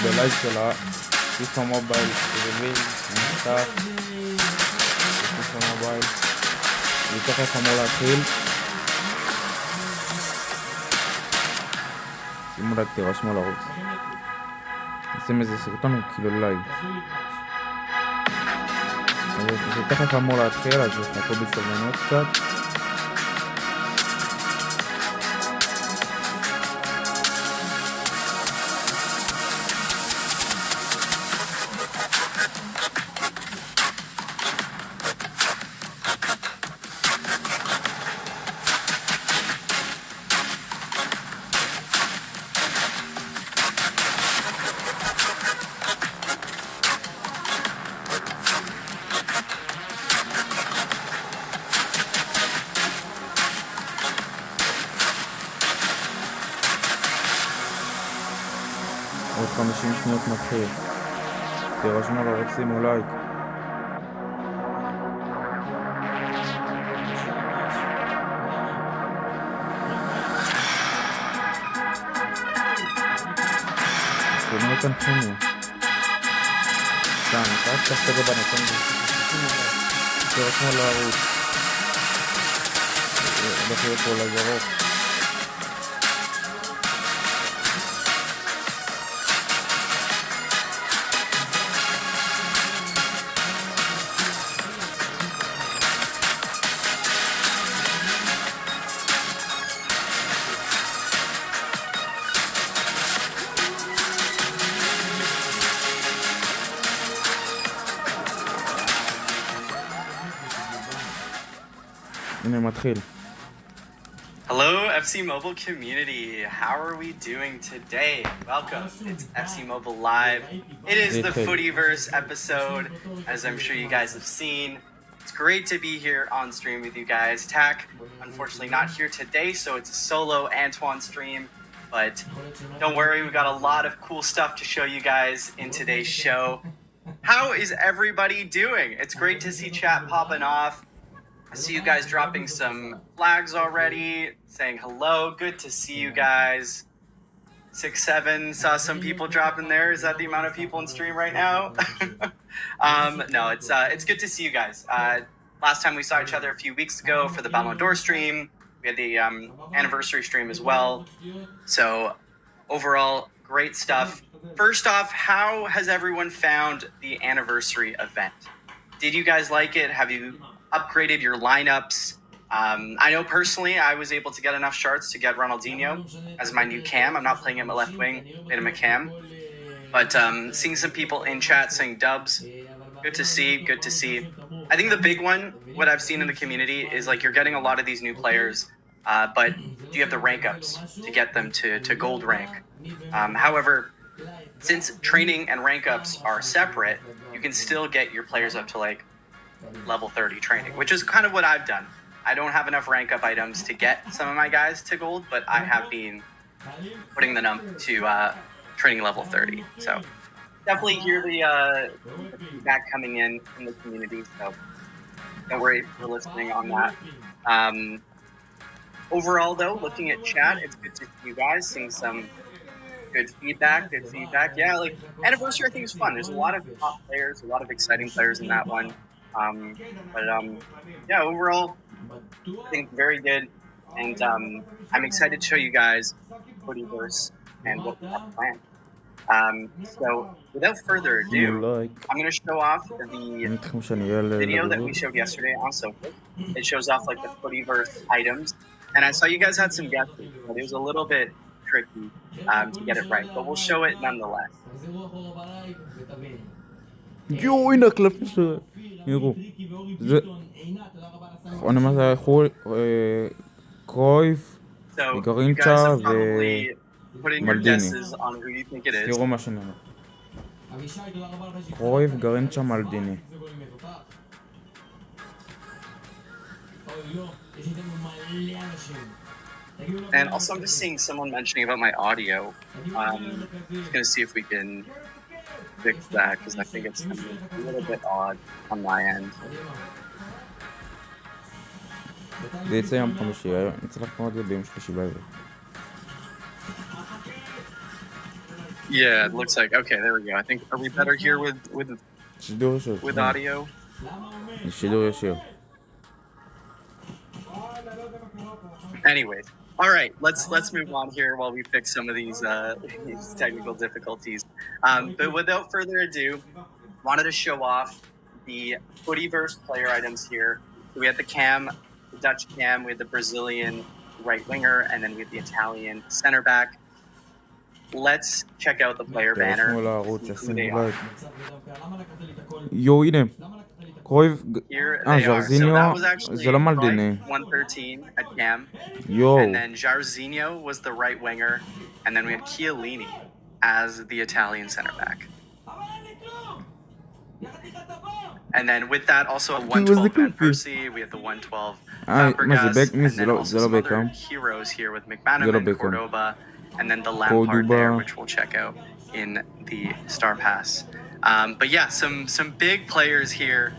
בלייב של פיפא מובייל ריביל נוסף פיפא מובייל ותכף אמור להתחיל. שימו לייק, תירשמו לערוץ, נשים איזה סרטון הוא כאילו לייב, זה תכף אמור להתחיל, אז תחכו בסבלנות קצת. עוד 50 שניות מתחיל. תירשמו לערוץ, שימו לייק. תשמעו כאן תחומו. כאן, תחת כזה בנתון. תירשמו לערוץ. הולך להיות פה לגרוק. הנה מתחיל. Hello, FC Mobile community. How are we doing today? Welcome. It's FC Mobile Live. It is the Footyverse episode, as I'm sure you guys have seen. It's great to be here on stream with you guys. Tack, unfortunately not here today, so it's a solo Antoine stream. But don't worry, we've got a lot of cool stuff to show you guys in today's show. How is everybody doing? It's great to see chat popping off. I see you guys dropping some flags already, saying hello. Good to see you guys. 6-7, saw some people dropping there. Is that the amount of people in stream right now? No, it's good to see you guys. Last time we saw each other a few weeks ago for the Ballon d'Or stream. We had the anniversary stream as well. So overall, great stuff. First off, how has everyone found the anniversary event? Did you guys like it? Have you upgraded your lineups? I know personally I was able to get enough shards to get Ronaldinho as my new cam. I'm not playing him a left wing, playing him a cam. But seeing some people in chat saying dubs, good to see, good to see. I think the big one, what I've seen in the community, is like you're getting a lot of these new players, but do you have the rank ups to get them to gold rank? However, since training and rank ups are separate, you can still get your players up to like level 30 training, which is kind of what I've done. I don't have enough rank up items to get some of my guys to gold, but I have been putting them up to training level 30. So definitely hear the feedback coming in the community. So don't worry for listening on that. Overall, though, looking at chat, it's good to see you guys seeing some good feedback. Yeah, like anniversary, I think is fun. There's a lot of top players, a lot of exciting players in that one. Yeah, overall, I think very good. And I'm excited to show you guys Footyverse and what we have planned. So without further ado, I'm going to show off the video that we showed yesterday on social. It shows off like the Footyverse items. And I saw you guys had some guesses, but it was a little bit tricky to get it right. But we'll show it nonetheless. יואו, הנה הקלפים שלו. יראו. זה... אני מה זה יכול... קרויף, גרינצ'ה ומלדיני. תראו מה שאני אומר. קרויף, גרינצ'ה, מלדיני. And also I'm just seeing someone mentioning about my audio. Just gonna see if we can fix that because I think it's a little bit odd on my end. זה יצא יום חמישי, אני צריך לקרוא את זה ביום שלישי בערב. Yeah, it looks like, okay, there we go. I think, are we better here with audio? שידור ישיר. Anyways, all right, let's move on here while we fix some of these technical difficulties. But without further ado, wanted to show off the Footyverse player items here. So we have the cam, the Dutch cam, we have the Brazilian right winger, and then we have the Italian center back. Let's check out the player banner. Who they are. יו, הנה. קרויב... ז'רזיניו, זה לא מלדיני. 113 at cam. יו. And then Jarzinho was the right winger. And then we had Chiellini as the Italian center back. And then with that, also a 112 Van Persie. We have the 112 Fabregas. And then also some other heroes here with McManaman, Cordoba. And then the Lampard there, which we'll check out in the Star Pass. But yeah, some big players here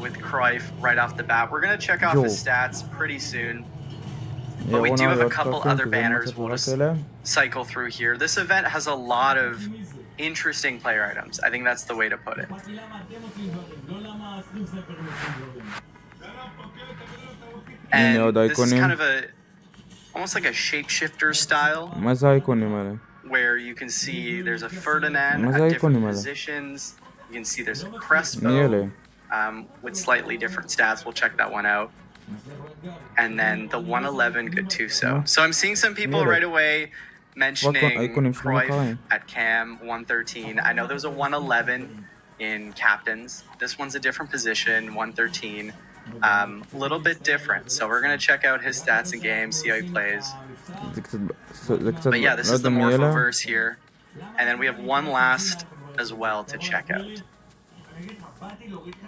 with Cruyff right off the bat. We're going to check off his stats pretty soon. But we do have a couple other banners we'll just cycle through here. This event has a lot of interesting player items. I think that's the way to put it. And this is kind of almost like a shapeshifter style. Where you can see there's a Ferdinand at different positions. You can see there's a Crespo with slightly different stats. We'll check that one out. And then the 111 Gattuso. So I'm seeing some people right away mentioning Cruyff at cam 113. I know there's a 111 in captains. This one's a different position, 113. A little bit different. So we're going to check out his stats in game, see how he plays. But yeah, this is the Morphoverse here. And then we have one last as well to check out.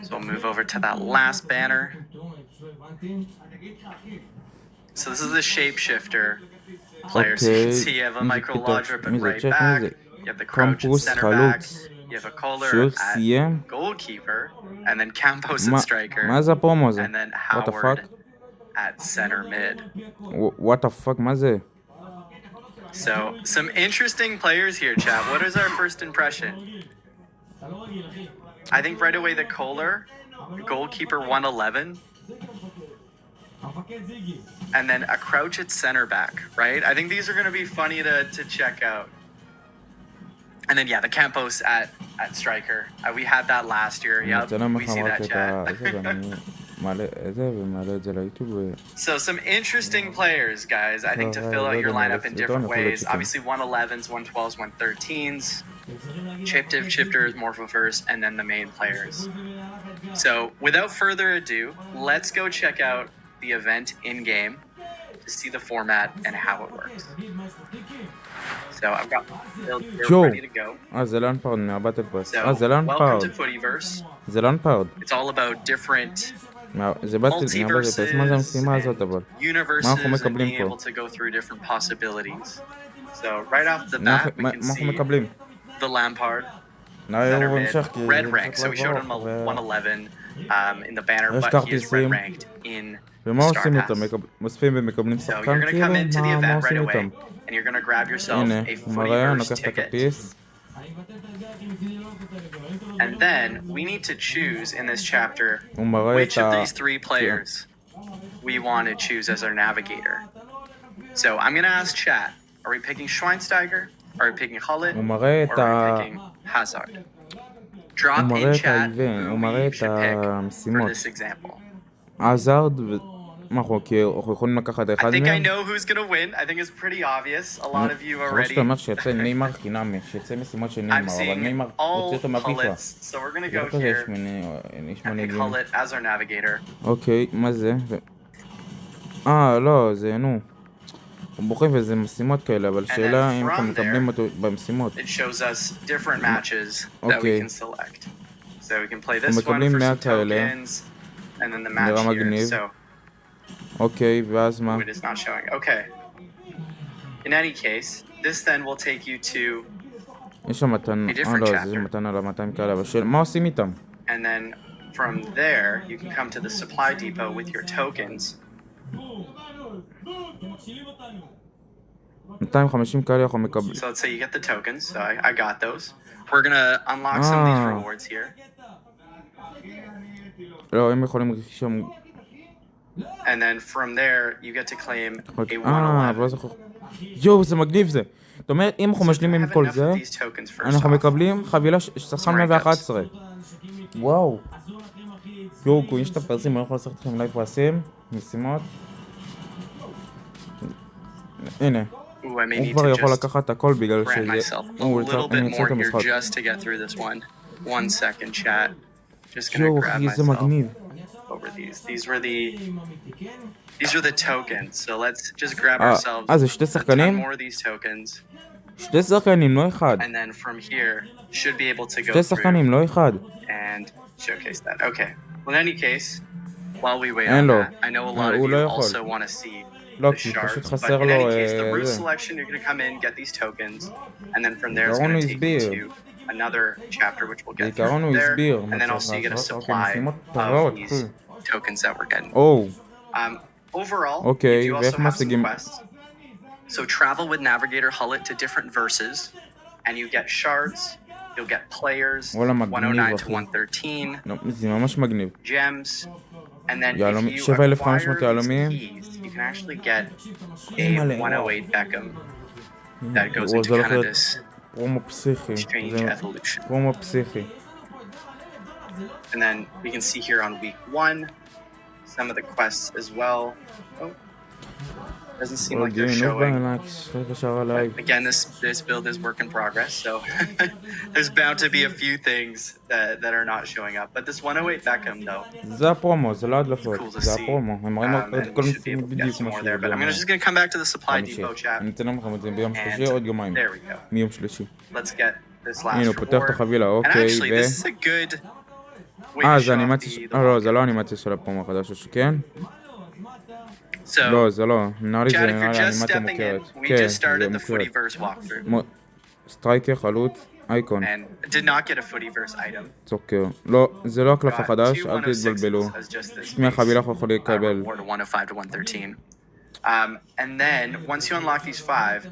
So we'll move over to that last banner. So this is the Shapeshifter player. So you can see you have a Micro Lodrip at right back. You have the Crouch at center back. You have a Kohler at goalkeeper. And then Campos at striker. And then Howard at center mid. What the fuck, maze? So, some interesting players here, chat. What is our first impression? I think right away the Kohler, goalkeeper 111. And then a Crouch at center back, right? I think these are going to be funny to check out. And then, yeah, the Campos at striker. We had that last year. Yep, we see that, chat. So some interesting players, guys, I think, to fill out your lineup in different ways. Obviously 111s, 112s, 113s, shifters, Morphoverse, and then the main players. So without further ado, let's go check out the event in-game to see the format and how it works. So I've got they're Joe. ready to go. זה לאנפארד מהבטל פרס. So זה welcome לאנפארד. to Footyverse. זה לאנפארד. It's all about different זה מהבטל פרס. מה זה multiverses המשימה הזאת אבל? and universes אנחנו and מקבלים being פה? able to go through different possibilities. So right off the מה bat, we can אנחנו see מקבלים? the Lampard נראה center הוא mid, המשך כי... red rank. So we showed him a 111 in the banner, יש but he is red כרטיסים. ranked in ומה Star עושים Pass. איתם? מוספים ומקבלים So שחקן you're gonna כאילו? come into the מה event right עושים away, איתם? and you're gonna grab yourself הנה, a הוא מראה, אני Footyverse לוקח את ticket. הכרטיס. And then we need to choose in this chapter הוא מראה which את of ה... these three players we want to choose as our navigator. So I'm gonna ask chat, are we picking Schweinsteiger? Are we picking Hullet? הוא מראה Or את are ה... we picking Hazard? הוא Drop מראה in את chat האיבנט, who הוא מראה we את should pick for המשימות. this example. עזארד ו... מה אנחנו יכולים לקחת I אחד think I מהם? know who's gonna win. I think it's pretty obvious. A lot of you כמו already. שאתה אומר שיצא ניימר חינמי, שיצא משימות של I'm ניימר, אבל seeing ניימר all יוצא אותו מהפיפא. Hullets, so we're gonna זה לא go כזה יש here and pick מנהיגים. Hullet as our navigator. אוקיי, מה זה? לא, זה נו. הוא בוחר וזה משימות כאלה, אבל שאלה אם אנחנו מקבלים אותו במשימות. It shows us different matches that we אוקיי. can select. So we can play אנחנו this one מקבלים for 100 some כאלה. tokens, and then the נראה match מגניב. here. So אוקיי, ואז מה? it is not showing. Okay. In any case, this then will take you to, יש שם מתנה, לא, זה מתנה ל-200 כאלה, אבל מה עושים איתם? and then from there you can come to the supply depot with your tokens. 250 כאלה אנחנו מקבלים. So let's say you get the tokens. So I got those. We're gonna unlock some of these rewards here. לא, הם יכולים שם... And then from there you get to claim a 111. אבל לא זוכר. יואו, זה מגניב זה. זאת אומרת, אם אנחנו משלימים עם כל זה, אנחנו מקבלים חבילה שחקן 111. וואו. יואו, יש את הפרסים, אני יכול לעשות לכם לייב פרסים, משימות. הנה. הוא כבר יכול לקחת הכל בגלל שזה... אני יוצא את המשחק. יואו, אחי, זה מגניב. Over these are the tokens, so let's just grab ourselves זה שתי a ton שחקנים? more of these tokens, שתי שחקנים, לא אחד. and then from here should be able to go שתי שחקנים, לא אחד. and showcase that. Okay. Well, in any case, while we wait אין on לו. that, I know a lot of הוא you לא יכול. also want to see לא, the כי shards, פשוט but חסר in לו... any case, the route זה. selection, you're going to come in, get these tokens, and then from there it's בעיקרון going הוא to take you הסביר. to another chapter which we'll get בעיקרון הוא through there, הסביר. and then also you get a supply משימות of טובות. these tokens that we're getting. או. Overall, Okay, you do ואיך also have some משיגים... quests. So travel with Navigator Hullet to different verses, and you get shards, you'll get players, וואלה, מגניב, 109 to אחי. 113, לא, זה ממש מגניב. gems, and then יהלומי- if you 7,500 acquire these יהלומים. keys, you can actually get a אימא'לה, 108 Beckham that goes וואו, into זה הולך kind of להיות this פרומו פסיכי. strange זה evolution. פרומו פסיכי. And then we can see here on week 1 some of the quests as well. Oh, doesn't seem like they're showing. Again, this build is work in progress, so there's bound to be a few things that are not showing up. But this 108 Beckham though, זה הפרומו, זה לא הדלפות. cool to זה see. הפרומו. הם מראים And את כל we should be able משימות to get בדיוק some מה more שזה. there. But I'm just gonna come back to the supply depot chat. אני אתן לכם את זה ביום שלישי, עוד יומיים. There we go. מיום שלישי. Let's get this הנה, הוא last פותח את reward. החבילה, And אוקיי, actually, this is a good way to זה show off אנימציה... the לא, זה לא אנימציה של הפרומו החדש, או שכן? So, לא, זה לא. נראה לי זה Chad, if נראה you're לי just אנימציה stepping in, מוכרת. we כן, just זה started the מוכרת. Footyverse walkthrough סטרייקר, חלוץ, אייקון. and did not get a Footyverse item. צוקר. לא, זה לא הקלף Got החדש, two אל תתבלבלו. 106s as just this מהחבילה base, אנחנו יכולים לקבל. reward 105 to 113. And then once you unlock these 5,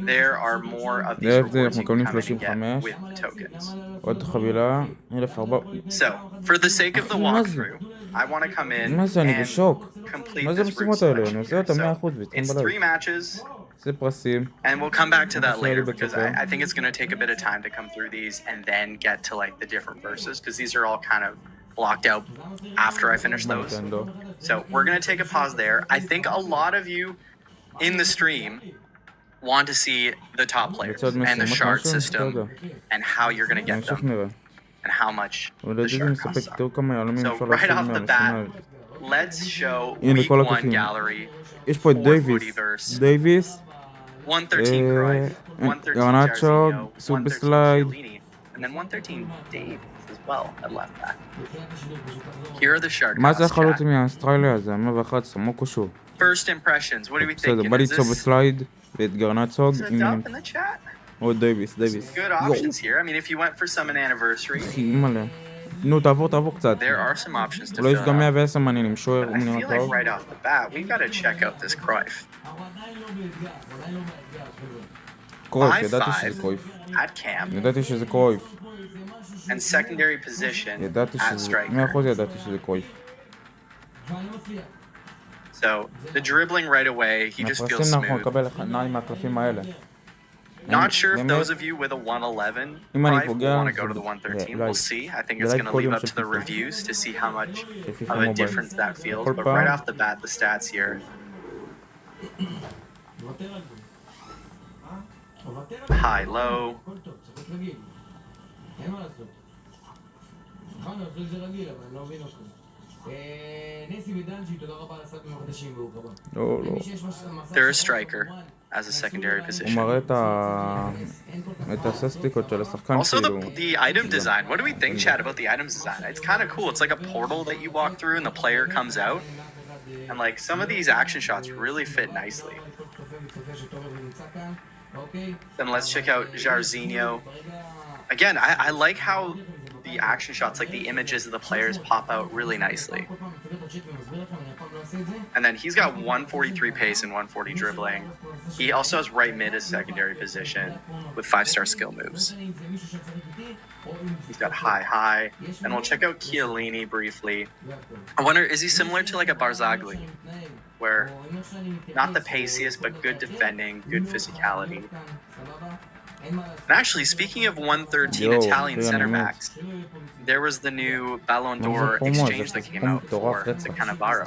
there are more of these דרך זה rewards אנחנו you can מקבלים come in and get 35. with the tokens. עוד חבילה, 1,400. So, for the sake of the אחי, מה זה? walkthrough, I want to come in מה זה, אני and בשוק. complete מה זה this route המשימות האלה? אני selection עושה here. אותם 100% So, ואיתכם it's 3 בלייב. matches. זה פרסים. And we'll come back to that Sorry, later but because okay. I think it's going to take a bit of time to come through these and then get to like the different verses because these are all kind of blocked out after I finish those. נינטנדו. So we're going to take a pause there. I think a lot of you in the stream want to see the top players בצד and the משימות shard משהו? system בסדר. and how you're going to get נמשיך them נראה. and how much the ולדעתי זה shard מספק costs are. תראו כמה יהלומים So אפשר right לעשות off the מהמשימה. bat, let's show הנה week כל 1 הקלפים. gallery יש פה את for דייוויס. Footyverse. דייוויס, 113 Cruyff, 113 גרנצ'ו, Jairzinho, סובי 113 סלייד. Chiellini, and then 113 Davies as well at left back. Here are the shark מה זה costs, החלוץ chat. מהאוסטרליה הזה? 111, מה קשור? First impressions, what are we בסדר, thinking? בא לי Is צובי this סלייד ואת גרנצוג. a dub in the chat? או דייביס. Some good options here. I mean, if you went for some an anniversary, אחי, מלא. נו, תעבור קצת. there are some options to אולי יש fill גם out. 110 מעניינים, שוער, I הוא נראה feel טוב. like right off the bat, we gotta check out this Cruyff. קרויף, ידעתי שזה קרויף. At cam ידעתי שזה קרויף. and secondary position ידעתי at שזה... striker. 100% ידעתי שזה קרויף. So the dribbling right away, he just feels אנחנו smooth. נקבל אחד מהקלפים האלה. Not sure if those of you with a 111 אם אני Cruyff will פוגע, want to go to the 113. לייב. We'll see. I think זה it's לייב going to כל leave יום up של to the פיפא. reviews to see how much של פיפא of a מובייל. difference that feels. כל But פעם. right off the bat, the stats here. High, low. לא, לא. They're a striker as a secondary הוא position. מראה את הססטיקות של השחקן Also, כאילו. the item design. What do we think, Chad, about the items design? It's kind of cool. It's like a portal that you walk through and the player comes out. And like some of these action shots really fit nicely. Then let's check out Jairzinho. Again, I like how the action shots, like the images of the players pop out really nicely. And then he's got 143 pace and 140 dribbling. He also has right mid as secondary position with 5-star skill moves. He's got high. And we'll check out Chiellini briefly. I wonder, is he similar to like a Barzagli? Where not the paciest, but good defending, good physicality. And actually, speaking of 113 Italian center backs, there was the new Ballon d'Or exchange that came out for the Cannavaro.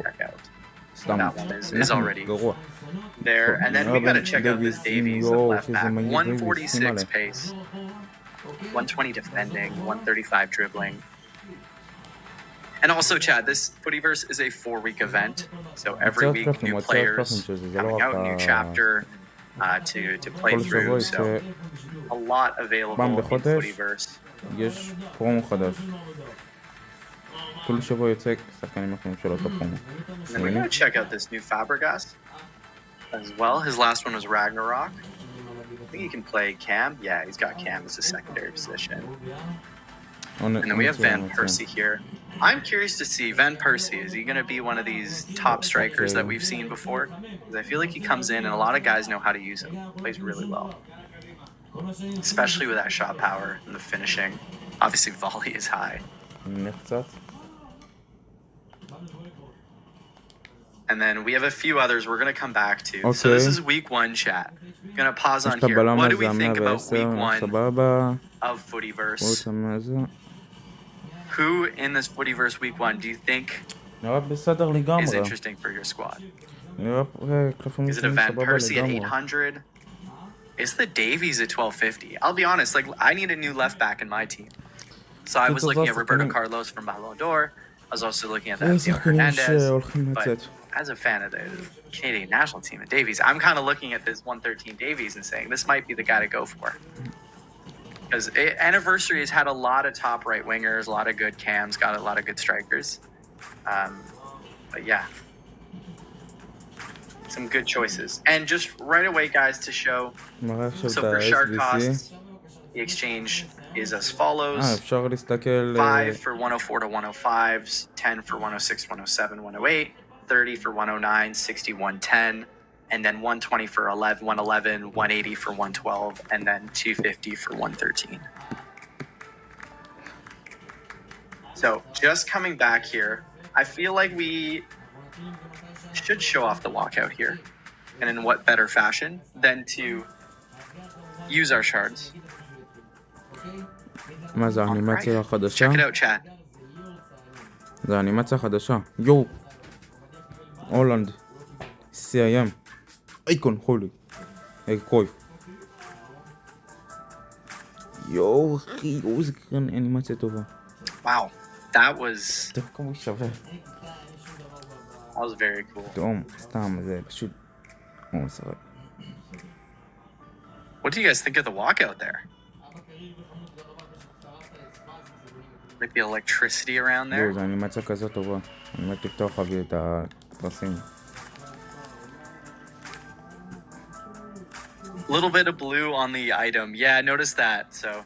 Check out. That one is already there. And then we got to check out this Davies at left back. 146 pace, 120 defending, 135 dribbling. And also, Chad, this Footyverse is a 4-week event. So every week, new players coming out, new chapter to play through. So a lot available in Footyverse. יש פרומו חדש. כל שבוע יוצא שחקנים אחרים של אותו פרומו. And then we're going to check out this new Fabregas as well. His last one was Ragnarok. I think he can play Cam. Yeah, he's got Cam as a secondary position. And then we have Van Persie here. I'm curious to see Van Persie. Is he going to be one of these top strikers that we've seen before? Because I feel like he comes in and a lot of guys know how to use him. Plays really well. Especially with that shot power and the finishing. Obviously, volley is high. And then we have a few others we're going to come back to. Okay. So this is week 1 chat. I'm going to pause on here. What do we think about week 1 of Footyverse? Who in this Footyverse week 1 do you think is interesting for your squad? Is it a Van Persie at 800? Is the Davies at 1250? I'll be honest, like I need a new left back in my team. So I was looking at Roberto Carlos from Ballon d'Or. I was also looking at that Theo Hernandez. But as a fan of the Canadian national team and Davies, I'm kind of looking at this 113 Davies and saying this might be the guy to go for. Because Anniversary has had a lot of top right wingers, a lot of good cams, got a lot of good strikers. But yeah, some good choices. And just right away, guys, to show. So for shark costs, the exchange is as follows. 5 for 104 to 105s, 10 for 106, 107, 108, 30 for 109, 60, 110, and then 120 for 111, 180 for 112, and then 250 for 113. So just coming back here, I feel like we should show off the walkout here. And in what better fashion than to use our shards. מה זה האנימציה החדשה? Check it out, chat. זה האנימציה החדשה. יו! הולנד. CIM. אייקון, חולי. קרויף. יו, אחי, יו, זה כאן אנימציה טובה. Wow, that was... דווקא הוא שווה. That was very cool. תאום, סתם, זה פשוט... הוא מסרק. What do you guys think of the walkout there? Like the electricity around there? יואו, זו אנימציה כזאת טובה. אני מת לפתוח חבי את הפרסים. A little bit of blue on the item. Yeah, I noticed that. So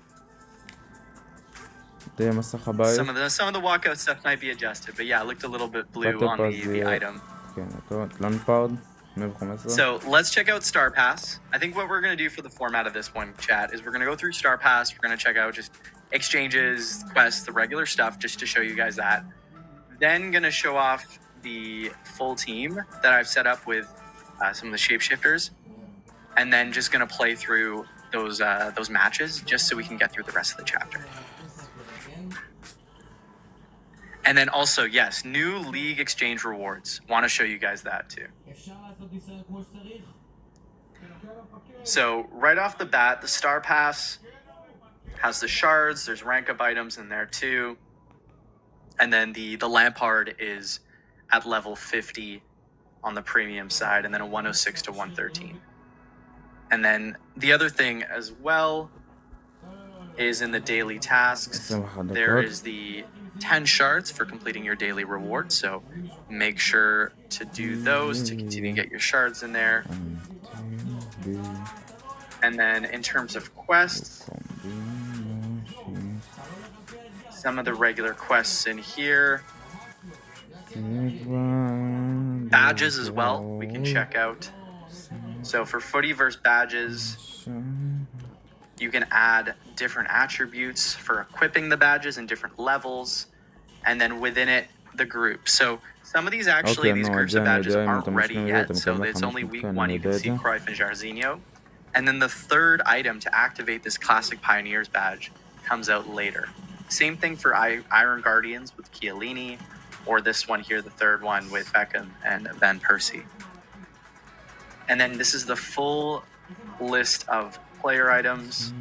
זה מסך הבית. some of the walkout stuff might be adjusted, but yeah, it looked a little bit blue on the item. כן, אותו לנפרד, 115. So let's check out Star Pass. I think what we're going to do for the format of this one, chat, is we're going to go through Star Pass. We're going to check out just exchanges, quests, the regular stuff, just to show you guys that. Then going to show off the full team that I've set up with some of the shapeshifters. And then just going to play through those matches just so we can get through the rest of the chapter. And then also, yes, new league exchange rewards. Want to show you guys that too. So right off the bat, the Star Pass has the shards. There's rank up items in there too. And then the Lampard is at level 50 on the premium side, and then a 106 to 113. And then the other thing as well is in the daily tasks, there is the 10 shards for completing your daily reward. So make sure to do those to continue to get your shards in there. And then in terms of quests, some of the regular quests in here. Badges as well, we can check out. So for Footyverse badges, you can add different attributes for equipping the badges in different levels, and then within it, the group. So some of these actually, these groups of badges aren't ready yet, so it's only week 1 you can see Cruyff and Jarzinho. And then the third item to activate this Classic Pioneers badge comes out later. Same thing for Iron Guardians with Chiellini, or this one here, the third one with Beckham and Van Persie. And then this is the full list of player items.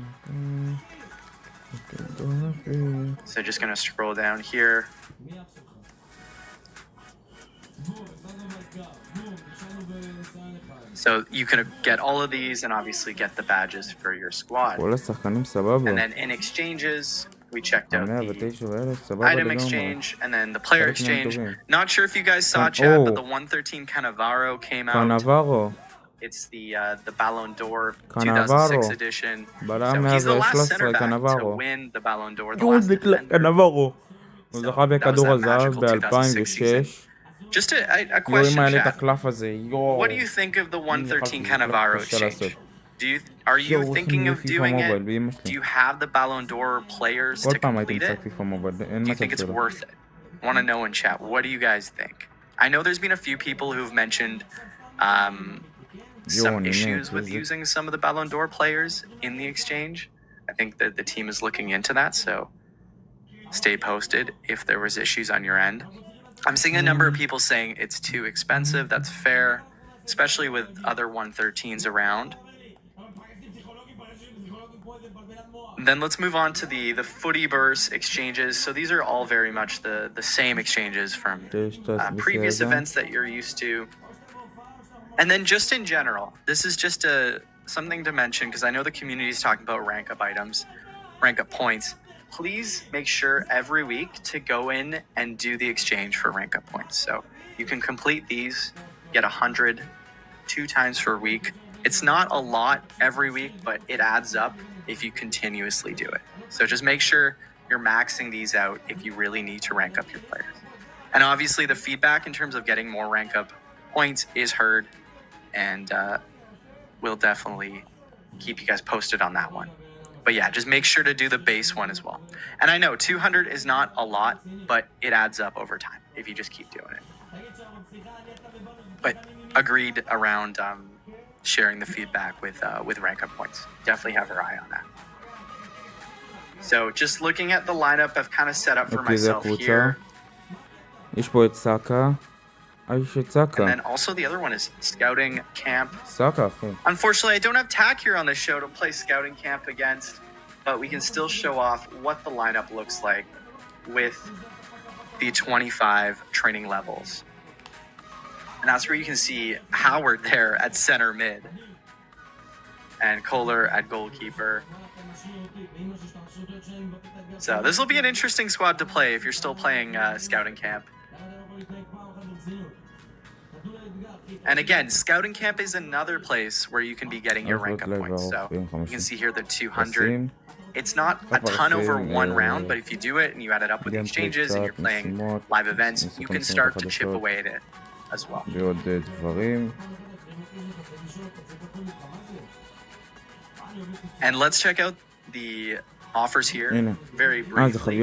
So just gonna scroll down here. So you can get all of these and obviously get the badges for your squad. And then in exchanges, we checked out the item exchange and then the player exchange. Not sure if you guys saw, chat, but the 113 Cannavaro came out. It's the Ballon d'Or 2006 edition. So he's the last center back to win the Ballon d'Or. The last קנברו. הוא זכה בכדור הזהב ב-2006. Just a question, מעלה את chat. הקלף הזה, יואו. What do you think of the 113 Cannavaro exchange? Are you thinking of doing it? Do you have the Ballon d'Or players to complete it? Do you think it's worth it? Want to know in chat. What do you guys think? I know there's been a few people who've mentioned some issues with using some of the Ballon d'Or players in the exchange. I think that the team is looking into that, so stay posted if there was issues on your end. I'm seeing a number of people saying it's too expensive. That's fair, especially with other 113s around. Then let's move on to the Footyverse exchanges. So these are all very much the same exchanges from previous events that you're used to. And then just in general, this is just something to mention because I know the community is talking about rank up items, rank up points. Please make sure every week to go in and do the exchange for rank up points. So you can complete these, get 100 2 times per week. It's not a lot every week, but it adds up if you continuously do it. So just make sure you're maxing these out if you really need to rank up your players. And obviously the feedback in terms of getting more rank up points is heard, and we'll definitely keep you guys posted on that one. But yeah, just make sure to do the base one as well. And I know 200 is not a lot, but it adds up over time if you just keep doing it. But agreed around sharing the feedback with rank up points. Definitely have your eye on that. So just looking at the lineup I've kind of set up for myself here. יש פה את סאקה. יש את סאקה. And then also the other one is Scouting Camp. סאקה, אחי. Unfortunately, I don't have Tack here on the show to play Scouting Camp against, but we can still show off what the lineup looks like with the 25 training levels. And that's where you can see Howard there at center mid. and Kohler at goalkeeper. So this will be an interesting squad to play if you're still playing Scouting Camp. And again, Scouting Camp is another place where you can be getting your rank up points. So you can see here the 200. It's not a ton over one round, but if you do it and you add it up with the exchanges and you're playing live events, you can start to chip away at it as well. And let's check out the offers here very briefly.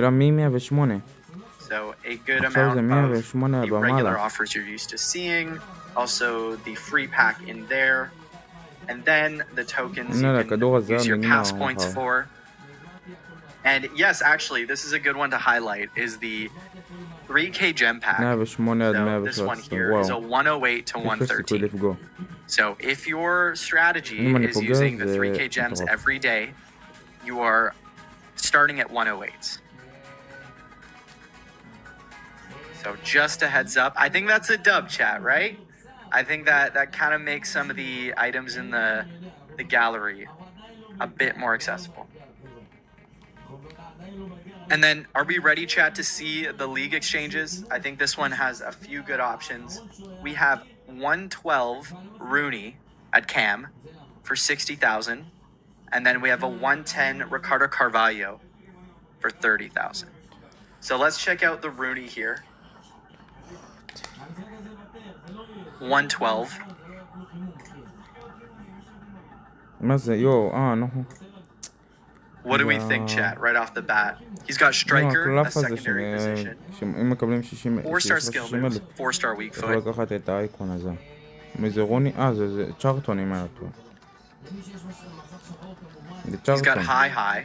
So a good amount of the regular offers you're used to seeing. Also the free pack in there. And then the tokens you can use your pass points for. And yes, actually, this is a good one to highlight, is the 3K gem pack. So this one here is a 108 to 113. So if your strategy is using the 3K gems every day, you are starting at 108s. So just a heads up. I think that's a dub, chat, right? I think that kind of makes some of the items in the gallery a bit more accessible. And then, are we ready, chat, to see the league exchanges? I think this one has a few good options. We have 112 Rooney at Cam for 60,000. And then we have a 110 Ricardo Carvalho for 30,000. So let's check out the Rooney here. 112. What do we think, chat, right off the bat? He's got striker, a secondary position. 4-star skill moves, 4-star weak foot. He's got high.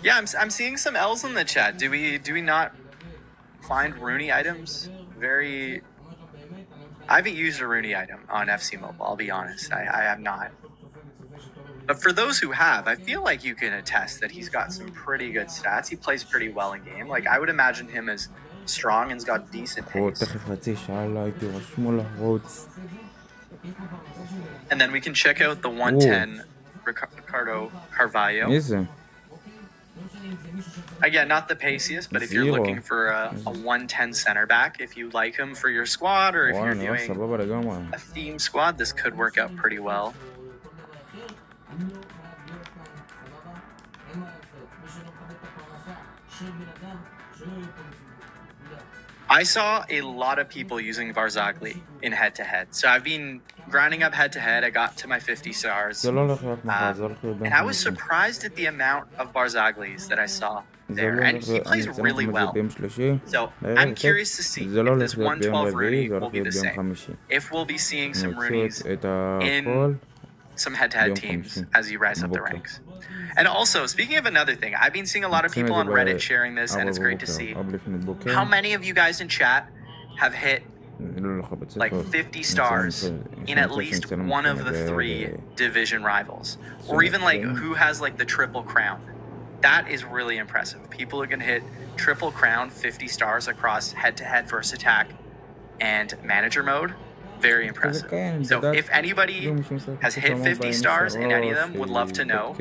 Yeah, I'm seeing some L's in the chat. Do we not find Rooney items very... I haven't used a Rooney item on FC Mobile, I'll be honest. I have not. But for those who have, I feel like you can attest that he's got some pretty good stats. He plays pretty well in game. Like, I would imagine him as strong and's got decent pace. And then we can check out the 110 Ricardo Carvalho. Again, not the paciest, but if you're looking for a 110 center back, if you like him for your squad, or if you're doing a theme squad, this could work out pretty well. I saw a lot of people using Barzagli in head-to-head. So I've been grinding up head-to-head. I got to my 50 stars. And I was surprised at the amount of Barzaglis that I saw there. And he plays really well. So I'm curious to see if this 112 Rooney will be the same. If we'll be seeing some Roonies in some head-to-head teams as you rise up the ranks. And also, speaking of another thing, I've been seeing a lot of people on Reddit sharing this, and it's great to see. How many of you guys in chat have hit like 50 stars in at least one of the 3 division rivals? Or even like who has like the triple crown? That is really impressive. People who can hit triple crown 50 stars across head-to-head versus attack and manager mode. Very impressive. So if anybody has hit 50 stars in any of them, would love to know.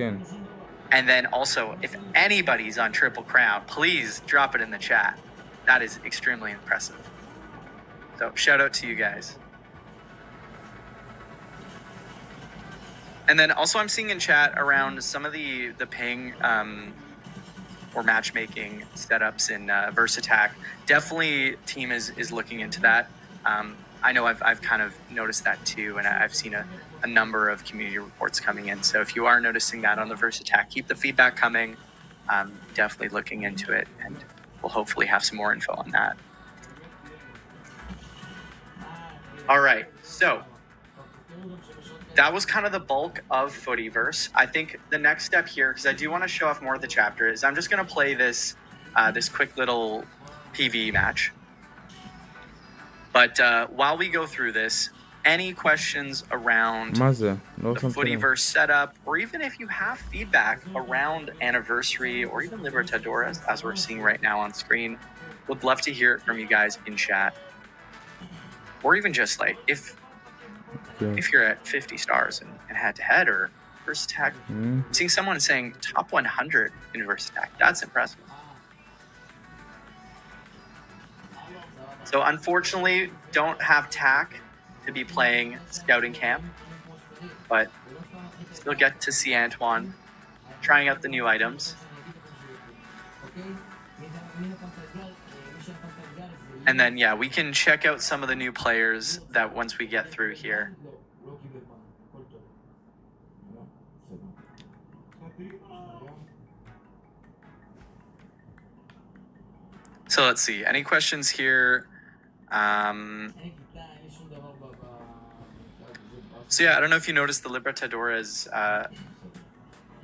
And then also, if anybody's on Triple Crown, please drop it in the chat. That is extremely impressive. So shout out to you guys. And then also I'm seeing in chat around some of the ping or matchmaking setups in Versattack. Definitely team is looking into that. I know I've kind of noticed that too, and I've seen a number of community reports coming in. So if you are noticing that on the Versattack, keep the feedback coming. Definitely looking into it, and we'll hopefully have some more info on that. All right, so that was kind of the bulk of Footyverse. I think the next step here, because I do want to show off more of the chapter, is I'm just going to play this this quick little PvE match. But while we go through this, any questions around the Footyverse setup, or even if you have feedback around Anniversary or even Libertadores, as we're seeing right now on screen, would love to hear it from you guys in chat. Or even just like, if if you're at 50 stars in head-to-head or versus attack. I'm seeing someone saying top 100 in versus attack. That's impressive. So unfortunately, don't have TAC to be playing Scouting Camp, but still get to see Antoine trying out the new items. And then, yeah, we can check out some of the new players that once we get through here. So let's see. Any questions here? So yeah, I don't know if you noticed the Libertadores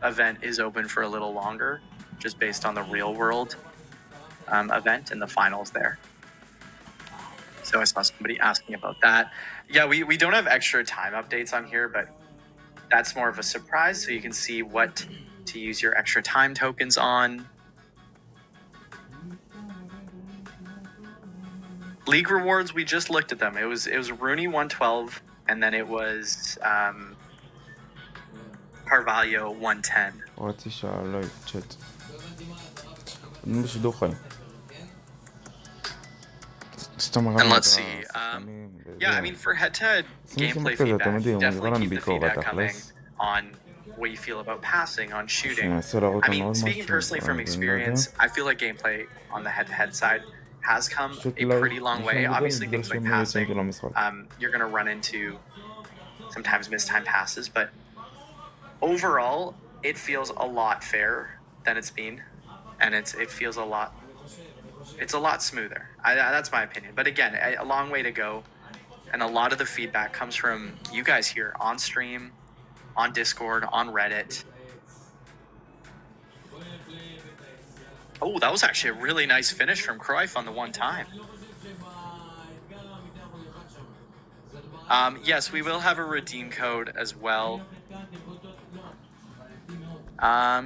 event is open for a little longer, just based on the real world event and the finals there. So I saw somebody asking about that. Yeah, we don't have extra time updates on here, but that's more of a surprise. So you can see what to use your extra time tokens on. League rewards, we just looked at them. It was Rooney 112, and then it was Carvalho 110. רציתי שעה לייב צ'אט. אני בשידור חיים. And let's see. Yeah, I mean, for head-to-head gameplay feedback, definitely keep the feedback coming on what you feel about passing, on shooting. I mean, speaking personally from experience, I feel like gameplay on the head-to-head side has come a pretty long way. Obviously, things like passing, you're going to run into sometimes mistimed passes, but overall, it feels a lot fairer than it's been, and it feels a lot. It's a lot smoother. That's my opinion. But again, a long way to go. And a lot of the feedback comes from you guys here on stream, on Discord, on Reddit. Oh, that was actually a really nice finish from Cruyff on the one time. Yes, we will have a redeem code as well.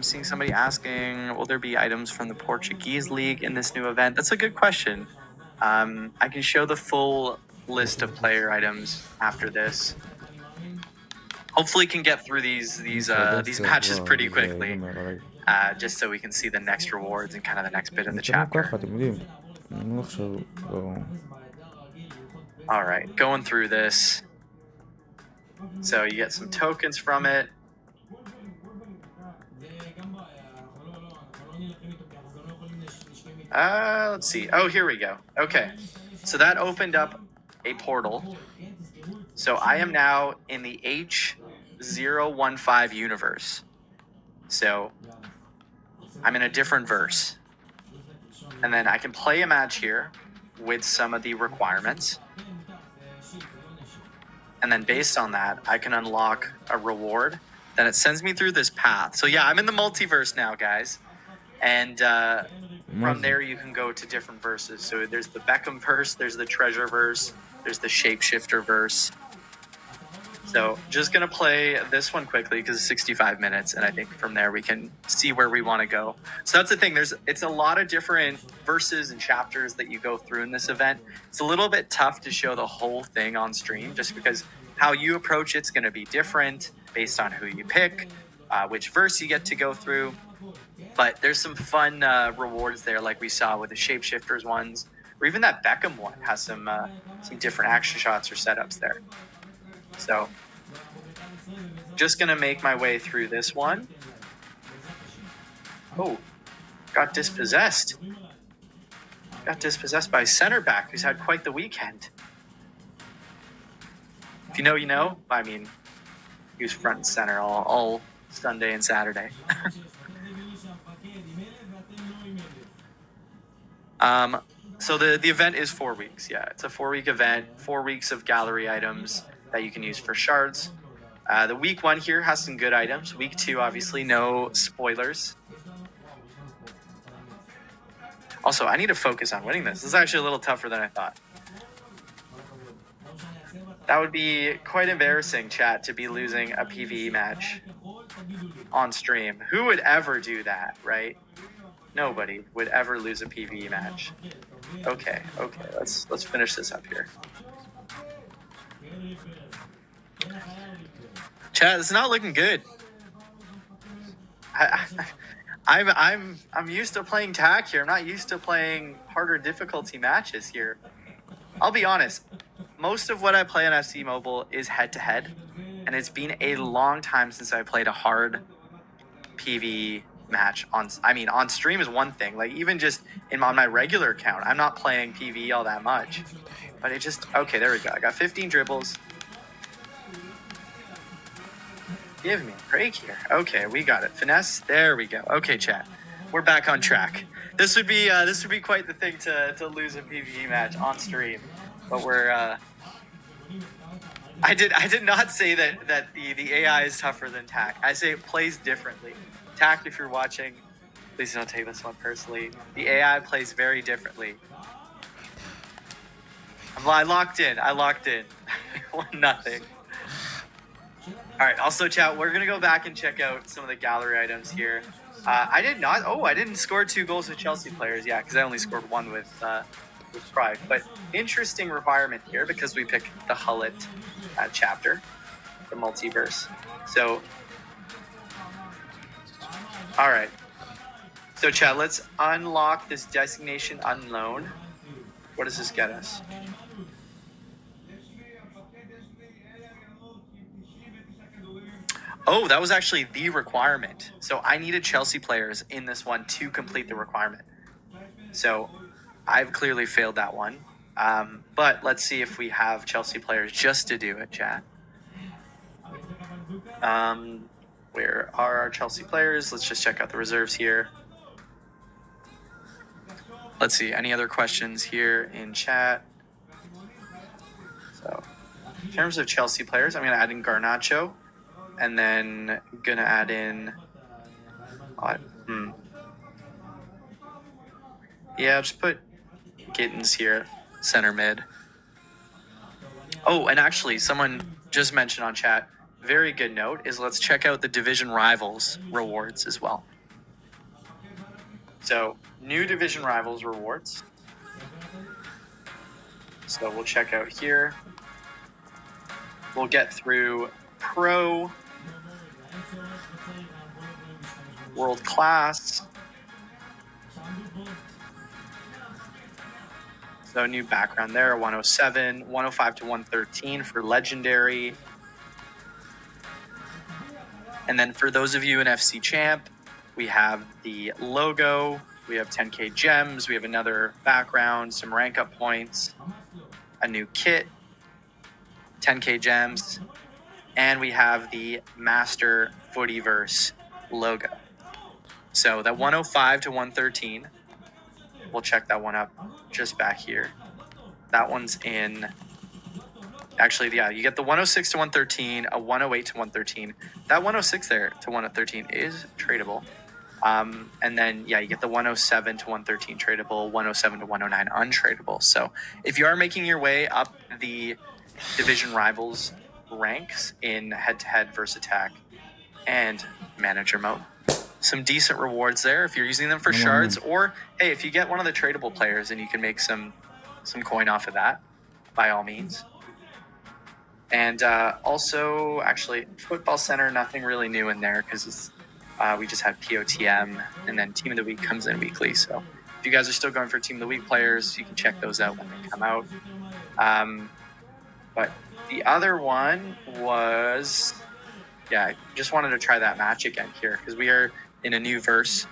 Seeing somebody asking, will there be items from the Portuguese League in this new event? That's a good question. I can show the full list of player items after this. Hopefully can get through these matches pretty quickly, just so we can see the next rewards and kind of the next bit of the chapter. All right, going through this. So you get some tokens from it. Let's see. Oh, here we go. Okay. So that opened up a portal. So I am now in the H015 universe. So I'm in a different verse. And then I can play a match here with some of the requirements. And then based on that, I can unlock a reward. Then it sends me through this path. So yeah, I'm in the multiverse now, guys. And from there, you can go to different verses. So there's the Beckham verse, there's the Treasure verse, there's the Shapeshifter verse. So just going to play this one quickly because it's 65 minutes. And I think from there, we can see where we want to go. So that's the thing. It's a lot of different verses and chapters that you go through in this event. It's a little bit tough to show the whole thing on stream just because how you approach it's going to be different based on who you pick, which verse you get to go through. But there's some fun rewards there, like we saw with the Shapeshifters ones, or even that Beckham one has some different action shots or setups there. So, just gonna make my way through this one. Oh, got dispossessed. Got dispossessed by a center back who's had quite the weekend. If you know, you know. I mean, he was front and center all Sunday and Saturday. So the event is 4 weeks. Yeah, it's a 4-week event, 4 weeks of gallery items that you can use for shards. The week 1 here has some good items. Week 2, obviously, no spoilers. Also, I need to focus on winning this. This is actually a little tougher than I thought. That would be quite embarrassing, chat, to be losing a PvE match on stream. Who would ever do that, right? Nobody would ever lose a PvE match. Okay, let's finish this up here. Chat, it's not looking good. I'm used to playing TAC here. I'm not used to playing harder difficulty matches here. I'll be honest. Most of what I play on FC Mobile is head-to-head, and it's been a long time since I played a hard PvE match on stream is one thing. Like even just on my regular account, I'm not playing PvE all that much. But it just okay, there we go. I got 15 dribbles. Give me a break here. Okay, we got it. Finesse. There we go. Okay, chat. We're back on track. This would be quite the thing to lose a PvE match on stream. But we're I did not say that the AI is tougher than TAC. I say it plays differently. TAC, if you're watching, please don't take this one personally. The AI plays very differently. I locked in. 1-0. All right. Also, chat. We're gonna go back and check out some of the gallery items here. I didn't score 2 goals with Chelsea players. Yeah, because I only scored 1 with Pride. But interesting requirement here because we picked the Hullet chapter, the multiverse. So, all right. So, chat. Let's unlock this designation unknown. What does this get us? Oh, that was actually the requirement. So I needed Chelsea players in this one to complete the requirement. So I've clearly failed that one. But let's see if we have Chelsea players just to do it, chat. Where are our Chelsea players? Let's just check out the reserves here. Let's see, any other questions here in chat? So in terms of Chelsea players, I'm going to add in Garnacho. And then gonna add in yeah, I'll just put Gittins here, center mid. Oh, and actually someone just mentioned on chat, very good note is let's check out the division rivals rewards as well. So new division rivals rewards. So we'll check out here. We'll get through Pro, World Class. So new background there, 107, 105 to 113 for Legendary. And then for those of you in FC Champ, we have the logo, we have 10k gems, we have another background, some rank up points, a new kit, 10k gems, and we have the Master Footyverse logo. So that 105 to 113, we'll check that one up just back here. That one's in, actually, yeah, you get the 106 to 113, a 108 to 113. That 106 there to 113 is tradable. And then, yeah, you get the 107 to 113 tradable, 107 to 109 untradable. So if you are making your way up the division rivals ranks in head-to-head versus attack and manager mode, some decent rewards there if you're using them for shards, or hey, if you get one of the tradable players and you can make some coin off of that, by all means. And also, actually, Football Center, nothing really new in there because we just have POTM, and then Team of the Week comes in weekly. So if you guys are still going for Team of the Week players, you can check those out when they come out. But the other one was, yeah, I just wanted to try that match again here because we are in a new verse.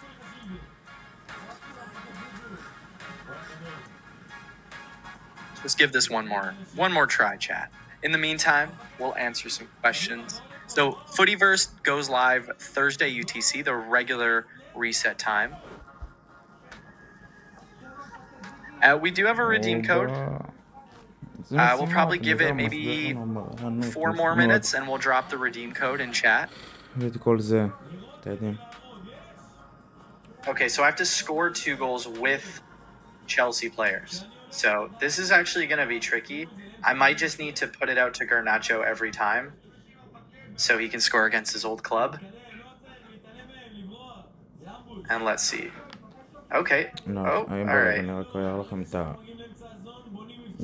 Let's give this one more try, chat. In the meantime, we'll answer some questions. So Footyverse goes live Thursday UTC, the regular reset time. We do have a redeem code. We'll probably give it maybe 4 more minutes and we'll drop the redeem code in chat. Okay, so I have to score 2 goals with Chelsea players. So this is actually going to be tricky. I might just need to put it out to Garnacho every time so he can score against his old club. And let's see. Okay. Oh, all right.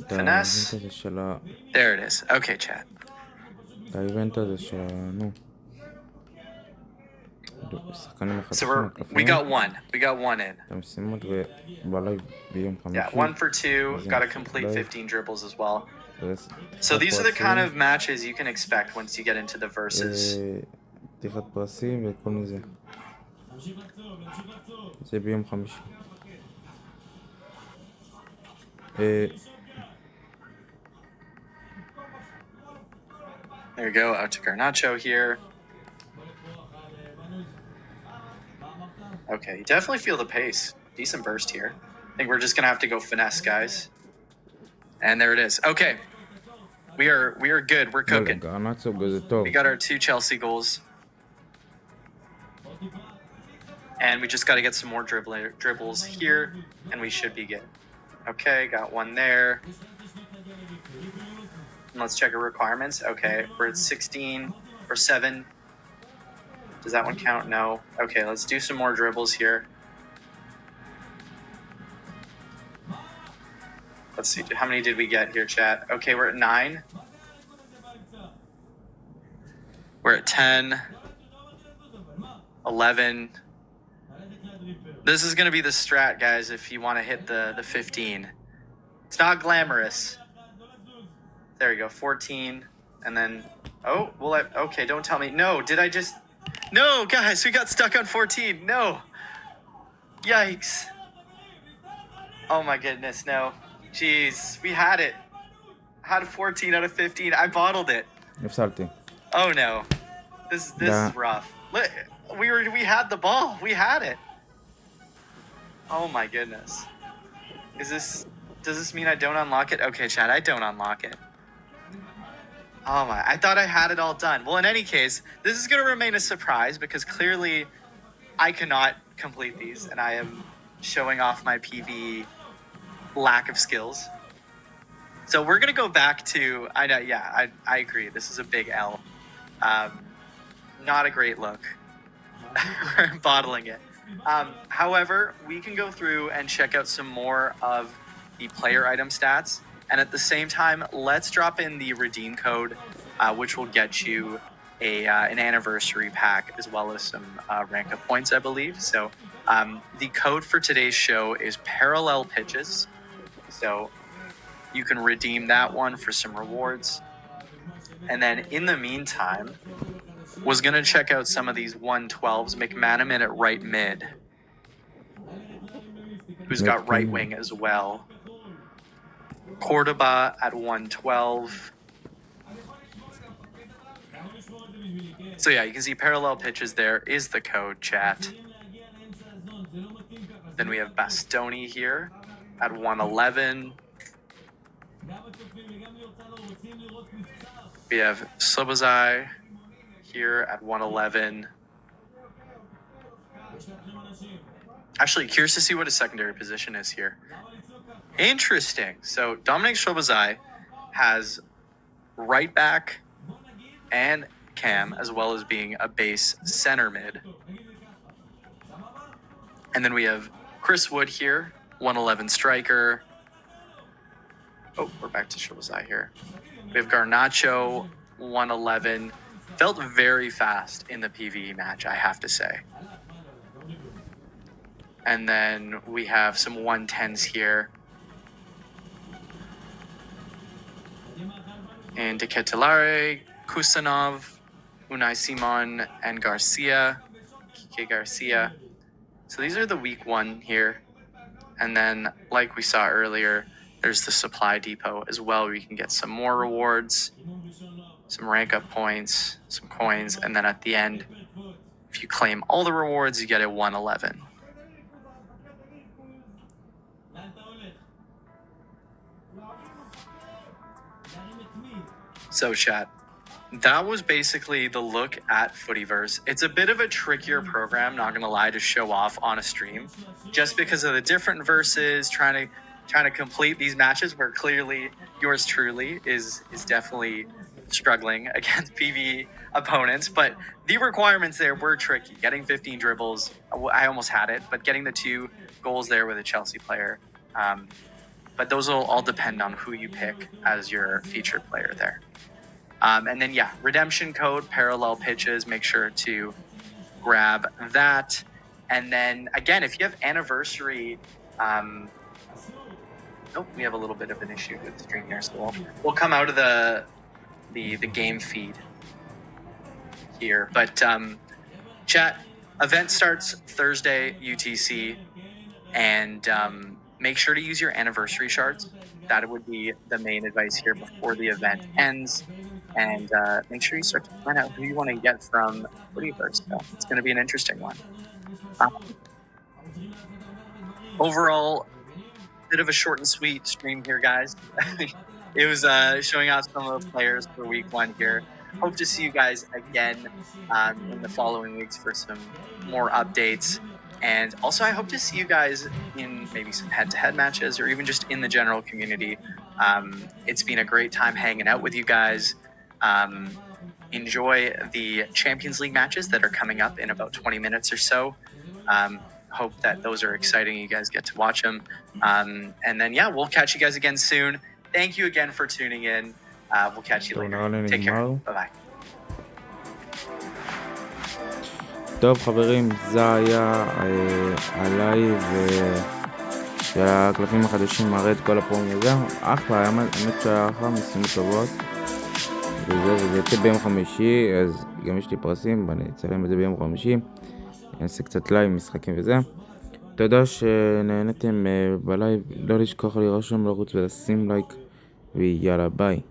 Finesse. There it is. Okay, chat. האיבנט הזה שלנו. שחקנים So החדשים, we got one in. את המשימות בלייב ביום חמישי. Yeah, 1 for 2. Got to complete 15 dribbles as well. So these are the kind of matches you can expect once you get into the verses. פתיחת פרסים וכל מזה. זה ביום חמישי. There you go, out to Garnacho here. Okay, you definitely feel the pace. Decent burst here. I think we're just gonna have to go finesse, guys. And there it is. Okay. We are good. We're cooking. We got our 2 Chelsea goals. And we just got to get some more dribbles here, and we should be good. Okay, got one there. And let's check our requirements. Okay, we're at 16 or 7. Does that one count? No. Okay, let's do some more dribbles here. Let's see, how many did we get here, chat? Okay, we're at 9. We're at 10. 11. This is going to be the strat, guys, if you want to hit the 15. It's not glamorous. There we go, 14. And then, oh, well, okay, don't tell me. No, did I just... No, guys, we got stuck on 14. No. Yikes. Oh, my goodness, no. Jeez, we had it. Had 14 out of 15. I bottled it. Oh, no. This is rough. We had the ball. We had it. Oh my goodness. Does this mean I don't unlock it? Okay, chat, I don't unlock it. Oh my, I thought I had it all done. Well, in any case, this is going to remain a surprise because clearly I cannot complete these and I am showing off my PvE lack of skills. So we're going to go back to, I agree. This is a big L. Not a great look. We're bottling it. However, we can go through and check out some more of the player item stats. And at the same time, let's drop in the redeem code, which will get you an anniversary pack as well as some rank up points, I believe. So the code for today's show is Parallel Pitches. So you can redeem that one for some rewards. And then in the meantime, was going to check out some of these 112s. McManaman at right mid, who's got right wing as well. Cordoba at 112. So yeah, you can see parallel pitches there is the code, chat. Then we have Bastoni here at 111. We have Slobozai here at 111. Actually, curious to see what his secondary position is here. Interesting. So Dominic Slobozai has right back and cam, as well as being a base center mid. And then we have Chris Wood here, 111 striker. Oh, we're back to Slobozai here. We have Garnacho, 111. Felt very fast in the PvE match, I have to say. And then we have some 110s here. And Ketelare, Kusanov, Unai Simon, and Garcia, Kike Garcia. So these are the week 1 here. And then, like we saw earlier, there's the supply depot as well, where you can get some more rewards, some rank up points, some coins, and then at the end, if you claim all the rewards, you get a 111. So chat, that was basically the look at Footyverse. It's a bit of a trickier program, not gonna lie, to show off on a stream, just because of the different verses, trying to complete these matches where clearly yours truly is definitely struggling against PvE opponents. But the requirements there were tricky. Getting 15 dribbles, I almost had it, but getting the 2 goals there with a Chelsea player. But those will all depend on who you pick as your featured player there. And then, yeah, redemption code, parallel pitches, make sure to grab that. And then, again, if you have anniversary, nope, we have a little bit of an issue with the stream here, so we'll come out of the game feed here. But chat, event starts Thursday, UTC, and make sure to use your anniversary shards. That would be the main advice here before the event ends. And make sure you start to find out who you want to get from Footyverse. So it's going to be an interesting one. Overall, bit of a short and sweet stream here, guys. It was showing off some of the players for week 1 here. Hope to see you guys again in the following weeks for some more updates. And also, I hope to see you guys in maybe some head-to-head matches or even just in the general community. It's been a great time hanging out with you guys. Enjoy the Champions League matches that are coming up in about 20 minutes or so. Hope that those are exciting. You guys get to watch them. And then, yeah, we'll catch you guys again soon. Thank you again for tuning in. We'll catch you later. Take care. Bye-bye. טוב חברים, זה היה הלייב של הקלפים החדשים, מראה את כל הפרומו הזה. אחלה, האמת שהיה אחלה, משימות טובות. וזה יצא ביום חמישי, אז גם יש לי פרסים, ואני אצלם את זה ביום חמישי. אני אעשה קצת לייב, משחקים וזה. תודה שנהנתם בלייב, לא לשכוח להירשם, לרוץ ולשים לייק, ויאללה ביי.